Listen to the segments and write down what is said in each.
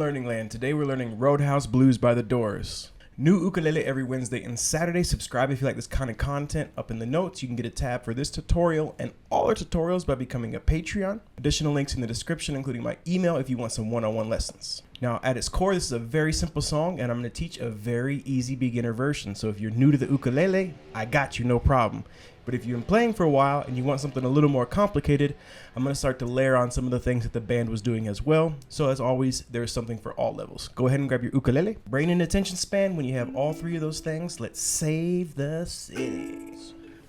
Learning Land. Today we're learning Roadhouse Blues by The Doors. New ukulele every Wednesday and Saturday. Subscribe if you like this kind of content. Up in the notes, you can get a tab for this tutorial and all our tutorials by becoming a Patreon. Additional links in the description, including my email if you want some one-on-one lessons. Now, at its core, this is a very simple song, and I'm going to teach a very easy beginner version. So if you're new to the ukulele, I got you, no problem. But if you've been playing for a while and you want something a little more complicated, I'm going to start to layer on some of the things that the band was doing as well. So as always, there's something for all levels. Go ahead and grab your ukulele. Brain and attention span. When you have all three of those things, let's save the city.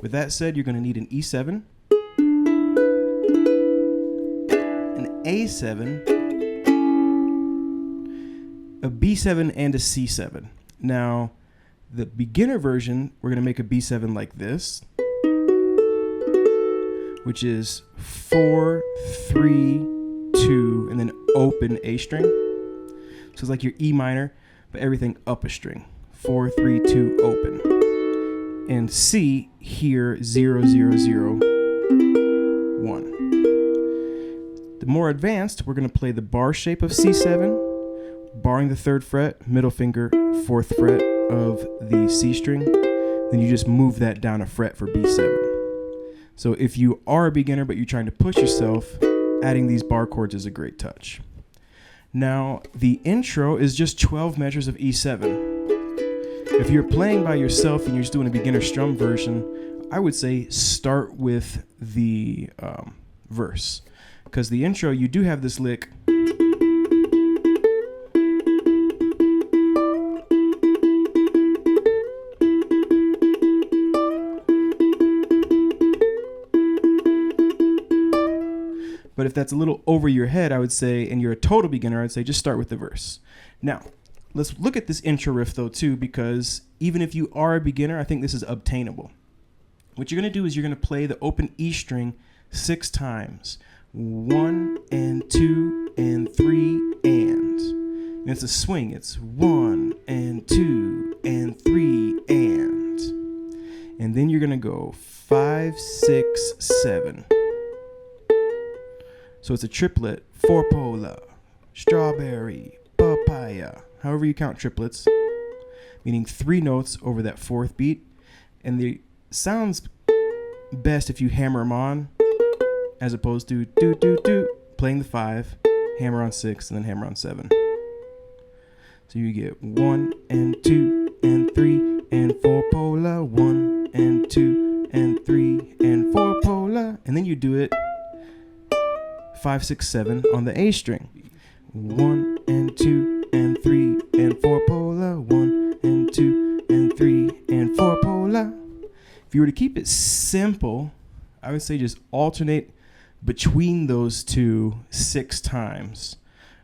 With that said, you're going to need an E7, an A7, a B7, and a C7. Now, the beginner version, we're going to make a B7 like this, which is 4, 3, 2, and then open A string. So it's like your E minor, but everything up a string. 4, 3, 2, open. And C here, 0, 0, 0, 1. The more advanced, we're going to play the bar shape of C7, barring the 3rd fret, middle finger, 4th fret of the C string. Then you just move that down a fret for B7. So if you are a beginner but you're trying to push yourself, adding these bar chords is a great touch. Now, the intro is just 12 measures of E7. If you're playing by yourself and you're just doing a beginner strum version, I would say start with the verse. Because the intro, you do have this lick. But if that's a little over your head, I would say, and you're a total beginner, I'd say just start with the verse. Now, let's look at this intro riff though too, because even if you are a beginner, I think this is obtainable. What you're gonna do is you're gonna play the open E string 6 times. 1 and 2 and 3 and it's a swing. It's 1 and 2 and 3 and then you're gonna go 5, 6, 7. So it's a triplet, 4 polar, strawberry, papaya, however you count triplets, meaning 3 notes over that 4th beat. And it sounds best if you hammer them on, as opposed to do, do, do, playing the 5, hammer on 6, and then hammer on 7. So you get 1 and 2 and 3 and 4 polar, 1 and 2 and 3 and 4 polar, and then you do it 5, 6, 7 on the A string. 1 and 2 and 3 and 4 polar, 1 and 2 and 3 and 4 polar. If you were to keep it simple, I would say just alternate between those two 6 times.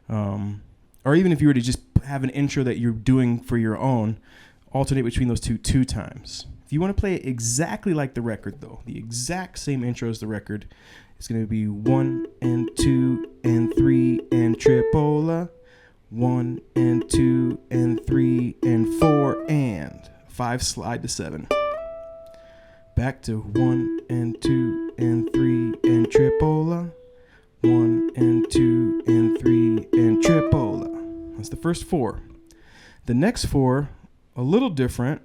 Or even if you were to just have an intro that you're doing for your own, alternate between those 2 times. If you want to play it exactly like the record though, the exact same intro as the record, it's going to be 1 and 2 and 3 and tripola, 1 and 2 and 3 and 4 and 5 slide to 7. Back to 1 and 2 and 3 and tripola, 1 and 2 and 3 and tripola. That's the first 4. The next 4, a little different.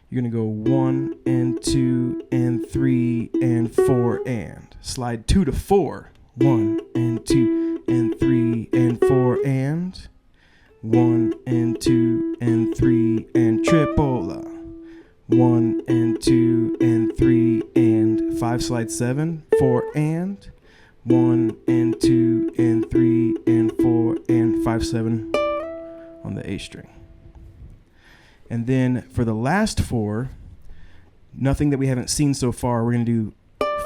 You're going to go 1 and 2 and 3 and 4 and. Slide 2 to 4. 1 and 2 and 3 and 4 and. 1 and 2 and 3 and tripola. 1 and 2 and 3 and 5 slide 7, 4 and. 1 and 2 and 3 and 4 and 5, 7 on the A string. And then for the last 4, nothing that we haven't seen so far. We're going to do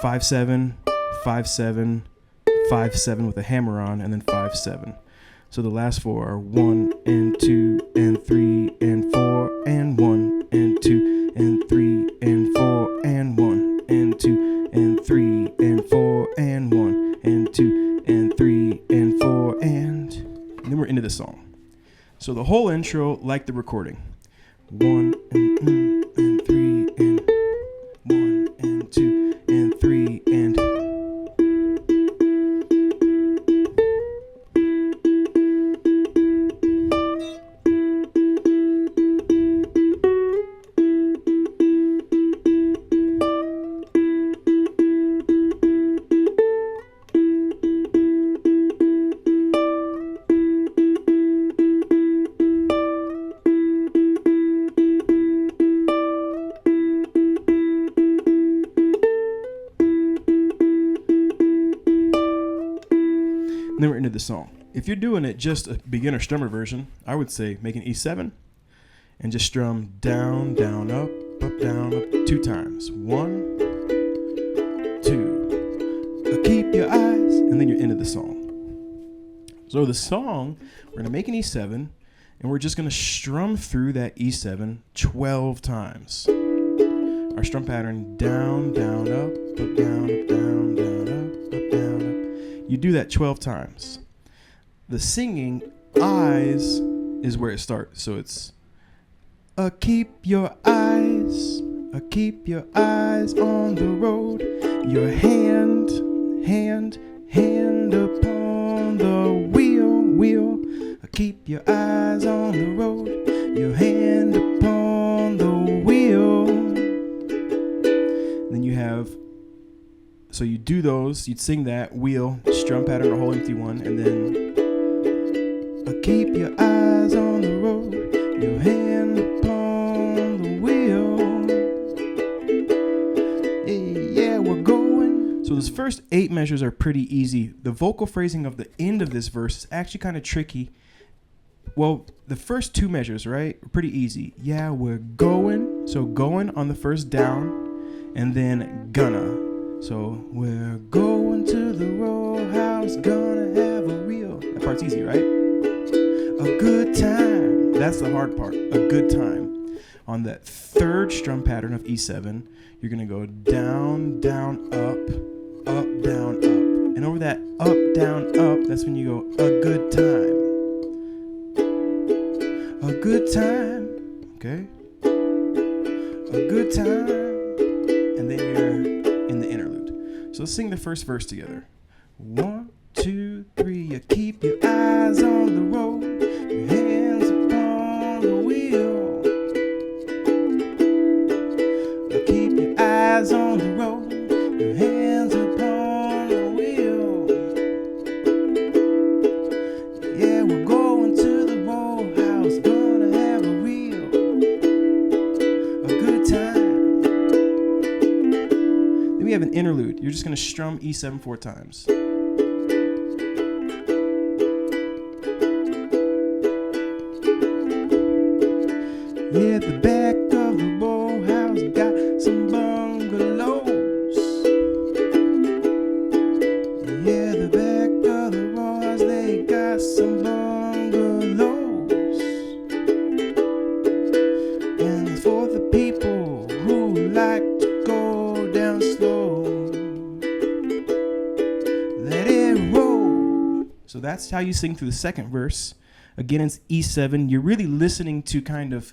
5, 7, 5, 7, 5, 7 with a hammer on, and then 5, 7. So the last 4 are 1 and 2 and 3 and 4 and 1 and 2 and 3 and 4 and 1 and 2 and 3 and 4 and 1 and 2 and 3 and 4 and then we're into the song. So the whole intro, like the recording. 1 and 3 and 1 and 2 and 3 and then we're into the song. If you're doing it just a beginner strummer version, I would say make an E7 and just strum down, down, up, down, up 2 times. 1, 2. Keep your eyes, and then you're into the song. So the song, we're going to make an E7, and we're just going to strum through that E7 12 times. Our strum pattern, down, down, up, down, up, down, down, up, down, up. You do that 12 times. The singing, eyes, is where it starts. So it's, keep your eyes on the road. Your hand upon the wheel. Keep your eyes on the road. Your hand upon the wheel. Then you have, so you do those, you'd sing that wheel, strum pattern, a whole empty one, and then keep your eyes on the road, your hand upon the wheel. Yeah, we're going. So those first 8 measures are pretty easy. The vocal phrasing of the end of this verse is actually kind of tricky. Well, the first 2 measures, right, are pretty easy. Yeah, we're going. So going on the first down, and then gonna. So we're going to the Roadhouse, gonna have a real. That part's easy, right? A good time. That's the hard part. A good time. On that third strum pattern of E7, you're going to go down, down, up, down, up. And over that up, down, up, that's when you go a good time. A good time. Okay? A good time. And then you're in the interlude. So let's sing the first verse together. 1, 2, 3. You keep your eyes on the road. Your hands upon the wheel. Keep your eyes on the road. Your hands upon the wheel. Yeah, we're going to the Roadhouse, gonna have a good time. Then we have an interlude. You're just gonna strum E7 4 times. Yeah, the back of the Roadhouse got some bungalows. Yeah, the back of the Roadhouse, they got some bungalows. And it's for the people who like to go down slow. Let it roll. So that's how you sing through the second verse. Again, it's E7. You're really listening to kind of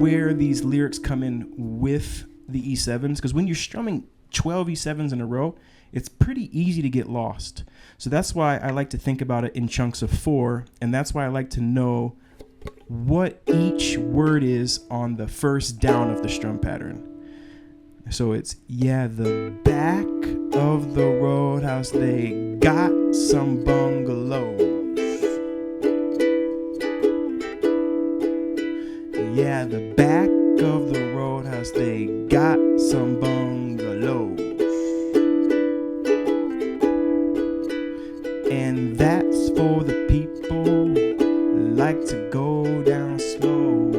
where these lyrics come in with the E7s, because when you're strumming 12 E7s in a row, it's pretty easy to get lost. So that's why I like to think about it in chunks of 4, and that's why I like to know what each word is on the first down of the strum pattern. So it's, yeah, the back of the Roadhouse, they got some bungalows. Yeah, the back of the Roadhouse, they got some bungalows. And that's for the people who like to go down slow.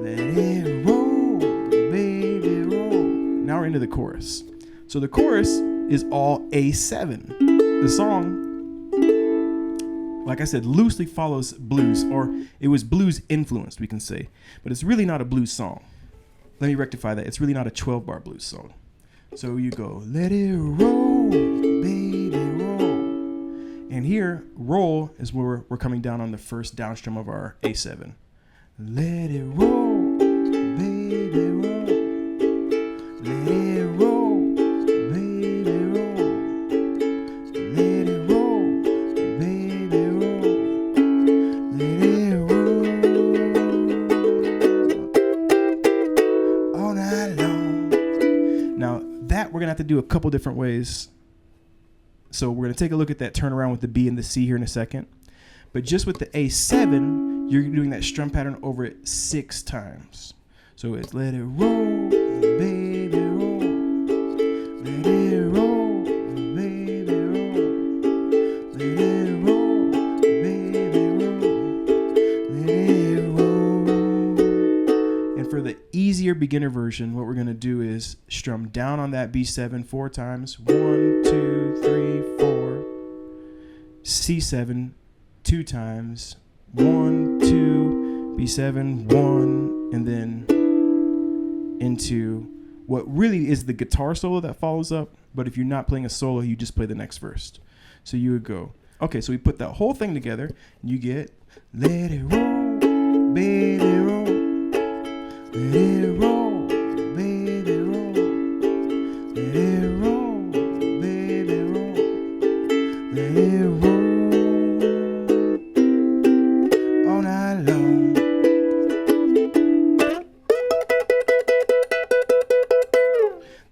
Let it roll, baby, roll. Now we're into the chorus. So the chorus is all A7. The song, like I said, loosely follows blues, or it was blues influenced, we can say. But it's really not a blues song. Let me rectify that. It's really not a 12-bar blues song. So you go, let it roll, baby, roll. And here, roll is where we're coming down on the first downstrum of our A7. Let it roll, baby, roll. Let it roll, baby, roll. Let it roll, baby, roll. Let it roll all night long. Now that we're gonna have to do a couple different ways. So we're gonna take a look at that turnaround with the B and the C here in a second. But just with the A7, you're doing that strum pattern over it 6 times. So it's let it roll, baby, roll. Let it roll, baby, roll. easier beginner version, what we're going to do is strum down on that B7 4 times. 1, 2, 3, 4. C7 2 times. 1, 2, B7, 1, and then into what really is the guitar solo that follows up. But if you're not playing a solo, you just play the next verse. So you would go, okay, so we put that whole thing together, and you get, let it roll, baby, roll. Let it roll, baby, roll. Let it roll, baby, roll. Let it roll all night long.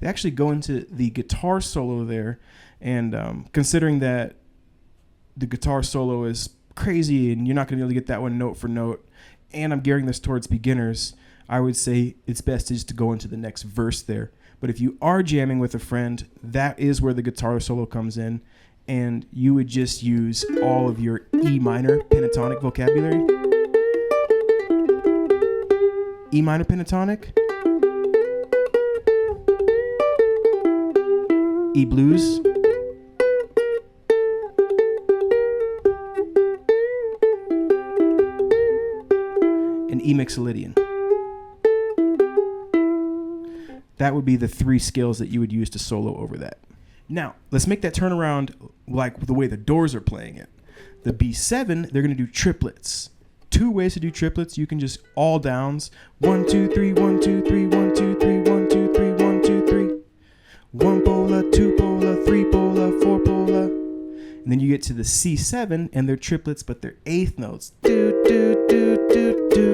They actually go into the guitar solo there, and considering that the guitar solo is crazy and you're not going to be able to get that one note for note, and I'm gearing this towards beginners, I would say it's best just to go into the next verse there. But if you are jamming with a friend, that is where the guitar solo comes in, and you would just use all of your E minor pentatonic vocabulary. E minor pentatonic, E blues, and E mixolydian. That would be the 3 scales that you would use to solo over that. Now, let's make that turnaround like the way the Doors are playing it. The B7, they're going to do triplets. 2 ways to do triplets. You can just all downs. 1, 2, 3, 1, 2, 3, 1, 2, 3, 1, 2, 3, 1, 2, 3. 1 pola, 2 pola, 3 pola, 4 pola. And then you get to the C7, and they're triplets, but they're 8th notes. Do, do, do, do, do.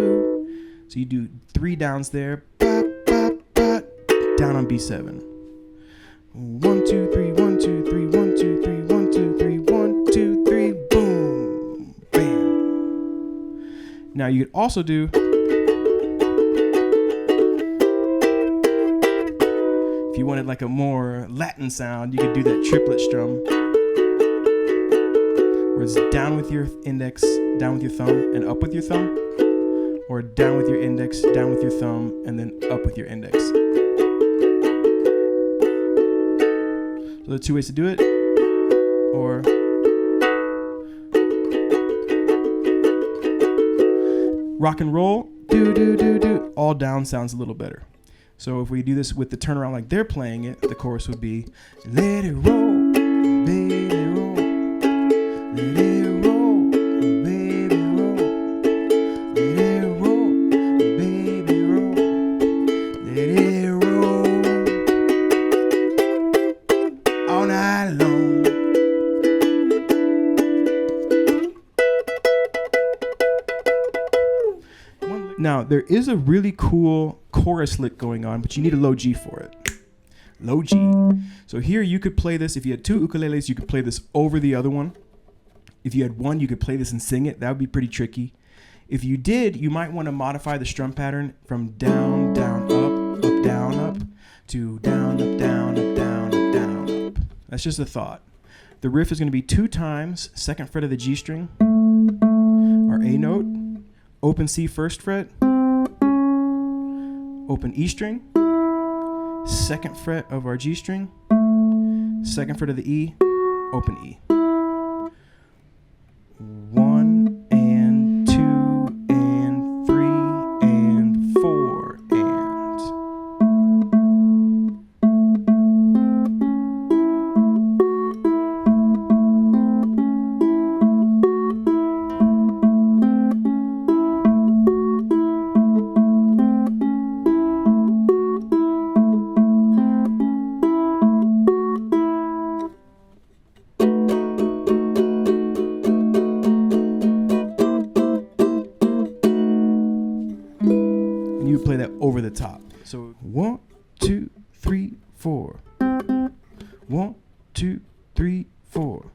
So you do 3 downs there. Ba, ba, ba. Down on B7. 1, 2, 3, 1, 2, 3, 1, 2, 3, 1, 2, 3, 1, 2, 3, boom, bam. Now you could also do, if you wanted like a more Latin sound, you could do that triplet strum, where it's down with your index, down with your thumb, and up with your thumb, or down with your index, down with your thumb, and then up with your index. So there are 2 ways to do it. Or rock and roll, do, do, do, do. All down sounds a little better. So if we do this with the turnaround like they're playing it, the chorus would be, let it roll, baby, roll. Let it roll, baby, roll. Let it roll, baby, roll. Let it roll all night long. Now, there is a really cool chorus lick going on, but you need a low G for it. Low G. So here you could play this. If you had 2 ukuleles, you could play this over the other one. If you had 1, you could play this and sing it. That would be pretty tricky. If you did, you might want to modify the strum pattern from down, down, up, down, up, to down, up, down, up, down, up, down, up. That's just a thought. The riff is going to be 2 times, 2nd fret of the G string, our A note, open C 1st fret, open E string, 2nd fret of our G string, 2nd fret of the E, open E. 1 and 2 and 3 and 4 and. You play that over the top. So 1, 2, 3, 4. 1, 2, 3, 4.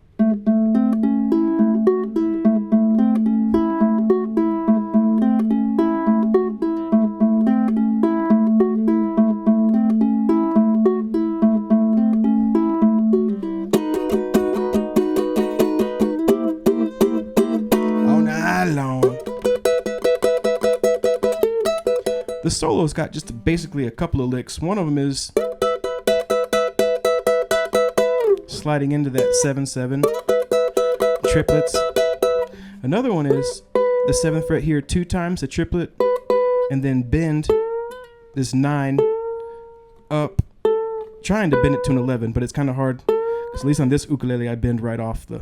All night long. The solo's got just basically a couple of licks. One of them is sliding into that 7/7 triplets. Another one is the 7th fret here 2 times, a triplet, and then bend this 9 up, trying to bend it to an 11, but it's kind of hard because at least on this ukulele I bend right off the,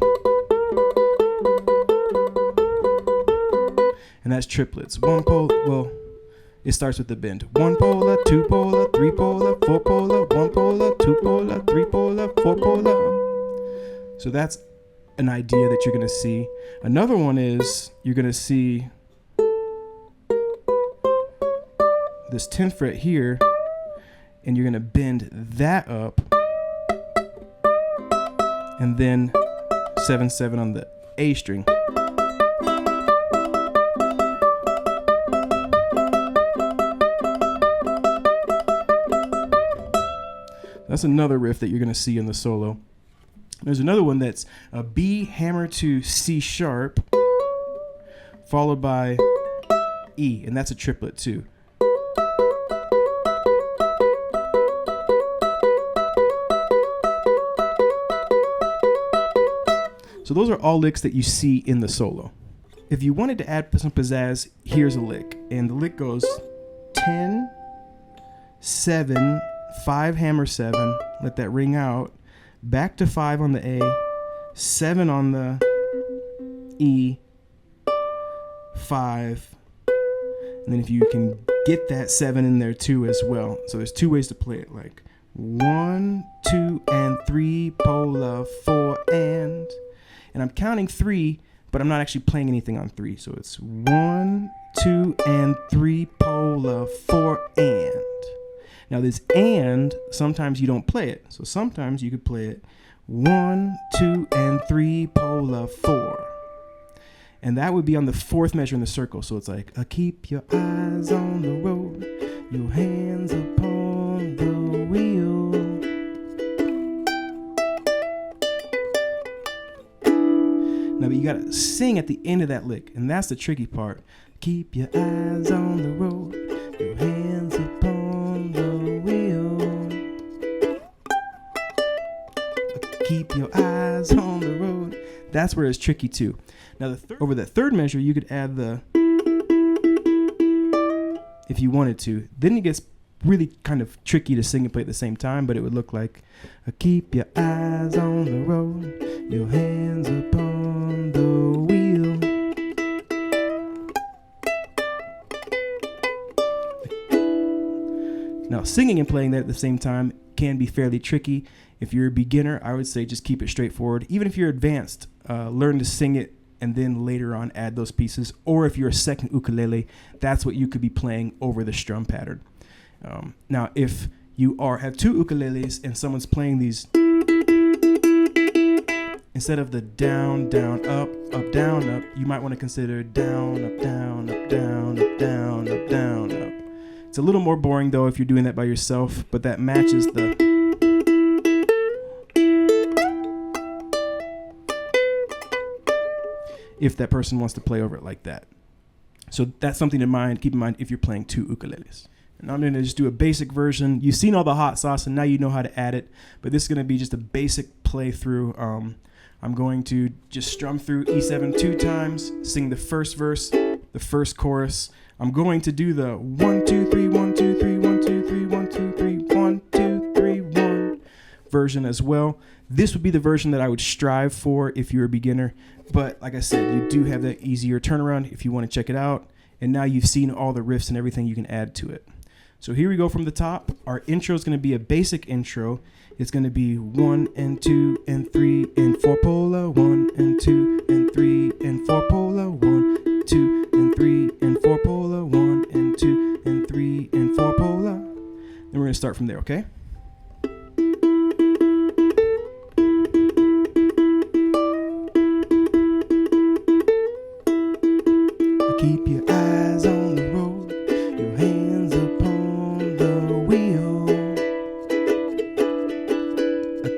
and that's triplets. One pole, well, it starts with the bend. 1 polar, 2 polar, 3 polar, 4 polar, 1 polar, 2 polar, 3 polar, 4 polar. So that's an idea that you're going to see. Another one is you're going to see this 10th fret here, and you're going to bend that up, and then 7/7 on the A string. That's another riff that you're going to see in the solo. There's another one that's a B hammer to C sharp, followed by E, and that's a triplet too. So those are all licks that you see in the solo. If you wanted to add some pizzazz, here's a lick. And the lick goes 10, 7, 5 hammer 7, let that ring out, back to 5 on the A, 7 on the E, 5, and then if you can get that 7 in there too as well. So there's 2 ways to play it, like 1, 2, and 3, pola, 4, and I'm counting 3, but I'm not actually playing anything on 3. So it's 1, 2, and 3, pola, 4, and. Now this and, sometimes you don't play it. So sometimes you could play it 1, 2, and 3, pola, 4. And that would be on the 4th measure in the circle. So it's like, keep your eyes on the road, your hands upon the wheel. Now, but you gotta sing at the end of that lick, and that's the tricky part. Keep your eyes on the road, your hands upon the wheel. Keep your eyes on the road. That's where it's tricky too. Now, over that 3rd measure, you could add the, if you wanted to. Then it gets really kind of tricky to sing and play at the same time, but it would look like, keep your eyes on the road, your hands upon the wheel. Now, singing and playing that at the same time can be fairly tricky. If you're a beginner, I would say just keep it straightforward. Even if you're advanced, learn to sing it and then later on add those pieces. Or if you're a second ukulele, that's what you could be playing over the strum pattern. Now, if you have 2 ukuleles and someone's playing these, instead of the down, down, up, down, up, you might want to consider down, up, down, up, down, up, down, up, down, up. It's a little more boring though if you're doing that by yourself, but that matches the, if that person wants to play over it like that. So that's something to keep in mind if you're playing 2 ukuleles. And I'm going to just do a basic version. You've seen all the hot sauce and now you know how to add it, but this is going to be just a basic playthrough. I'm going to just strum through E7 2 times, sing the first verse, the first chorus. I'm going to do the 1, 2, 3, 1, 2, 3, 1, 2, 3, 1, 2, 3, 1, 2, 3, 1 version as well. This would be the version that I would strive for if you're a beginner. But like I said, you do have that easier turnaround if you want to check it out. And now you've seen all the riffs and everything you can add to it. So here we go from the top. Our intro is going to be a basic intro. It's going to be 1 and 2 and 3 and 4 pola, 1 and 2 and 3 and 4 pola, 1, 2 and 3 and 4 pola, 1 and 2 and 3 and 4 pola. Then we're going to start from there, okay? Keep your eyes on the road, your hands upon the wheel.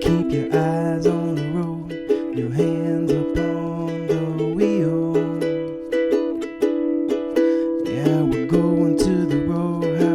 Keep your eyes on the road, your hands upon the wheel. Yeah, we're going to the Roadhouse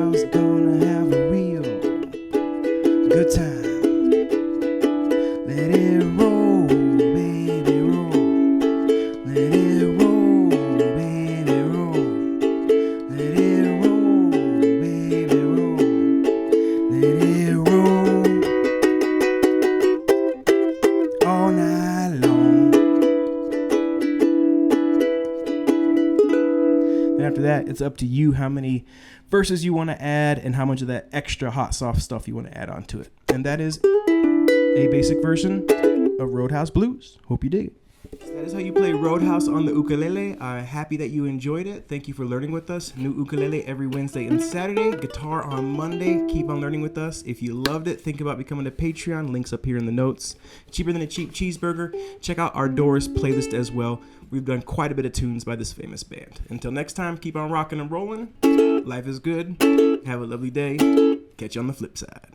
And after that, it's up to you how many verses you want to add and how much of that extra hot soft stuff you want to add onto it. And that is a basic version of Roadhouse Blues. Hope you dig it. That is how you play Roadhouse on the ukulele. I'm happy that you enjoyed it. Thank you for learning with us. New ukulele every Wednesday and Saturday. Guitar on Monday. Keep on learning with us. If you loved it, think about becoming a Patreon. Links up here in the notes. Cheaper than a cheap cheeseburger. Check out our Doors playlist as well. We've done quite a bit of tunes by this famous band. Until next time, keep on rocking and rolling. Life is good. Have a lovely day. Catch you on the flip side.